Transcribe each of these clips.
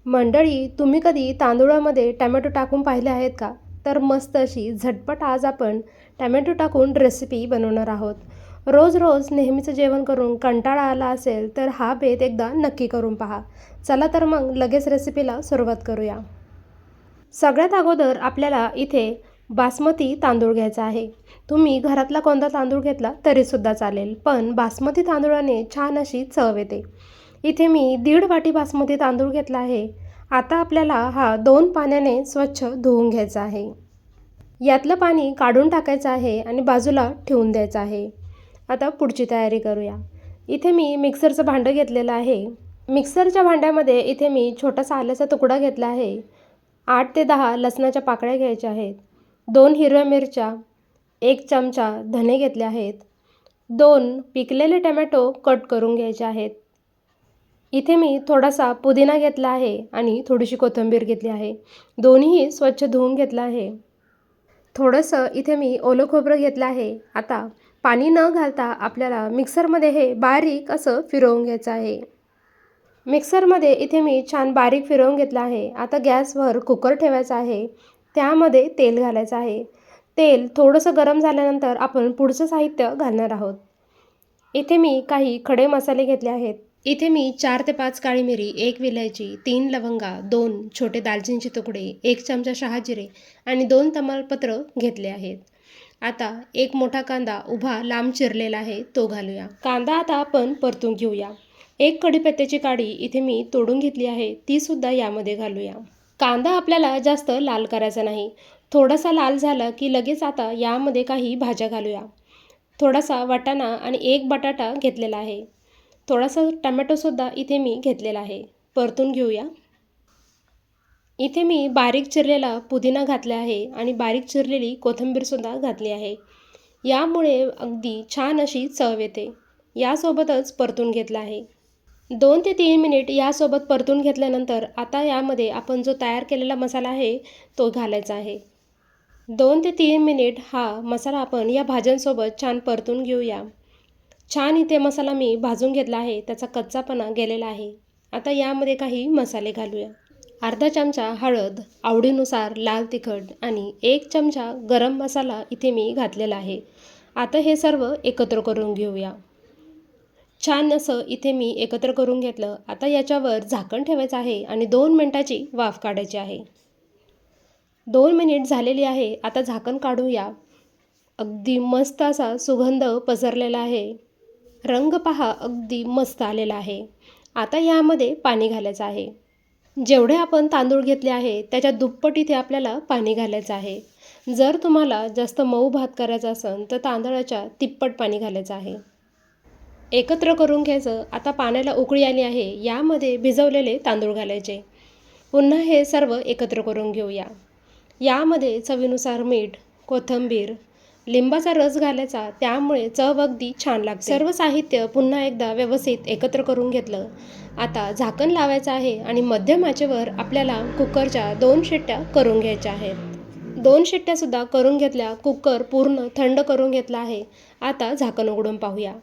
मंडळी, तुम्ही कधी तांदूळामध्ये टॅमॅटो टाकून पाहिले आहेत का? तर मस्त अशी झटपट आज आपण टॅमॅटो टाकून रेसिपी बनवणार आहोत. रोज रोज नेहमीचं जेवण करून कंटाळा आला असेल तर हा बेत एकदा नक्की करून पहा. चला तर मग लगेच रेसिपीला सुरुवात करूया. सगळ्यात अगोदर आपल्याला इथे बासमती तांदूळ घ्यायचा आहे. तुम्ही घरातला कोणता तांदूळ घेतला तरीसुद्धा चालेल, पण बासमती तांदूळाने छान अशी चव येते. इथे मी 1.5 वाटी बासमती तांदूळ घेतला आहे. आता आपल्याला हा 2 पाण्याने स्वच्छ धुवून घ्यायचा आहे. यातलं पाणी काढून टाकायचं आहे आणि बाजूला ठेवून द्यायचं आहे. आता पुढची तयारी करूया. इथे मी मिक्सरचं भांडं घेतलेलं आहे. मिक्सरच्या भांड्यामध्ये इथे मी छोटासा आल्याचा तुकडा घेतला आहे. 8 ते 10 लसणाच्या पाकळ्या घ्यायच्या आहेत. 2 हिरव्या मिरच्या, 1 चमचा धने घेतले आहेत. 2 पिकलेले टोमॅटो कट करून घ्यायचे आहेत. इथे मी थोडासा पुदिना घेतला आहे आणि थोडीशी कोथिंबीर घेतली आहे. दोन्हीही स्वच्छ धुवून घेतलं आहे. थोडंसं इथे मी ओलं खोबरं घेतलं आहे. आता पाणी न घालता आपल्याला मिक्सरमध्ये हे बारीक असं फिरवून घ्यायचं आहे. मिक्सरमध्ये इथे मी छान बारीक फिरवून घेतलं आहे. आता गॅसवर कुकर ठेवायचा आहे. त्यामध्ये तेल घालायचं आहे. तेल थोडंसं गरम झाल्यानंतर आपण पुढचं साहित्य घालणार आहोत. इथे मी काही खडे मसाले घेतले आहेत. इथे मी 4 ते 5 काळी मिरी, 1 विलायची, 3 लवंगा, 2 छोटे दालचिनीचे तुकडे, 1 चमचा शहाजिरे आणि 2 तमालपत्र घेतले आहेत. आता 1 मोठा कांदा उभा लांब चिरलेला आहे तो घालूया. कांदा आता आपण परतून घेऊया. 1 कढीपत्त्याची काडी इथे मी तोडून घेतली आहे, ती सुद्धा यामध्ये घालूया. कांदा आपल्याला जास्त लाल करायचा नाही. थोडासा लाल झाला की लगेच आता यामध्ये काही भाज्या घालूया. थोडासा वाटाणा आणि 1 बटाटा घेतलेला आहे. थोडासा टमॅटोसुद्धा इथे मी घेतलेला आहे. परतून घेऊया. इथे मी बारीक चिरलेला पुदिना घातला आहे आणि बारीक चिरलेली कोथिंबीरसुद्धा घातली आहे. यामुळे अगदी छान अशी चव येते. यासोबतच परतून घेतला आहे. 2 ते 3 मिनिट यासोबत परतून घेतल्यानंतर आता यामध्ये आपण जो तयार केलेला मसाला आहे तो घालायचा आहे. 2 ते 3 मिनिट हा मसाला आपण या भाज्यांसोबत छान परतून घेऊया. छान इथे मसाला मी भाजून घेतला आहे, त्याचा कच्चापणा गेलेला आहे. आता यामध्ये काही मसाले घालूया. अर्धा चमचा हळद, आवडीनुसार लाल तिखट आणि 1 चमचा गरम मसाला इथे मी घातलेला आहे. आता हे सर्व एकत्र करून घेऊया. छान असं इथे मी एकत्र करून घेतलं. आता याच्यावर झाकण ठेवायचं आहे आणि 2 मिनिटाची वाफ काढायची आहे. 2 मिनिट झालेली आहे. आता झाकण काढूया. अगदी मस्त असा सुगंध पसरलेला आहे. रंग पहा, अगदी मस्त आलेला आहे. आता यामध्ये पाणी घालायचं आहे. जेवढे आपण तांदूळ घेतले आहे त्याच्या दुप्पट इथे आपल्याला पाणी घालायचं आहे. जर तुम्हाला जास्त मऊ भात करायचा असेल तर तांदळाच्या तिप्पट पाणी घालायचं आहे. एकत्र करून घ्यायचं. आता पाण्याला उकळी आली आहे. यामध्ये भिजवलेले तांदूळ घालायचे. पुन्हा हे सर्व एकत्र करून घेऊया. यामध्ये चवीनुसार मीठ, कोथिंबीर, लिंबाचा रस घालायचा, त्यामुळे चव अगदी छान लागते. सर्व साहित्य पुन्हा एकदा व्यवस्थित एकत्र करून घेतलं. आता झाकण लावायचं आहे आणि मध्यम आचेवर आपल्याला कुकरच्या 2 शिट्ट्या करून घ्यायच्या आहेत. 2 शिट्ट्यासुद्धा करून घेतल्या. कुकर पूर्ण थंड करून घेतला आहे. आता झाकण उघडून पाहूया.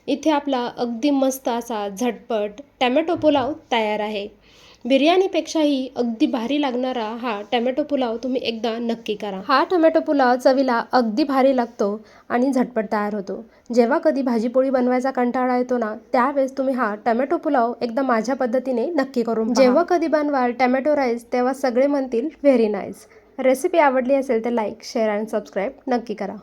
इथे आपला अगदी मस्त असा झटपट टॅमॅटो पुलाव तयार आहे. बिर्याणीपेक्षाही अगदी भारी लागणारा हा टॅमॅटो पुलाव तुम्ही एकदा नक्की करा. हा टॅमॅटो पुलाव चवीला अगदी भारी लागतो आणि झटपट तयार होतो. जेव्हा कधी भाजीपोळी बनवायचा कंटाळा येतो ना, त्यावेळेस तुम्ही हा टॅमॅटो पुलाव एकदा माझ्या पद्धतीने नक्की करून पहा. जेव्हा कधी बनवाल टॅमॅटो राईस तेव्हा सगळे म्हणतील व्हेरी नाईस. रेसिपी आवडली असेल तर लाईक, शेअर आणि सबस्क्राईब नक्की करा.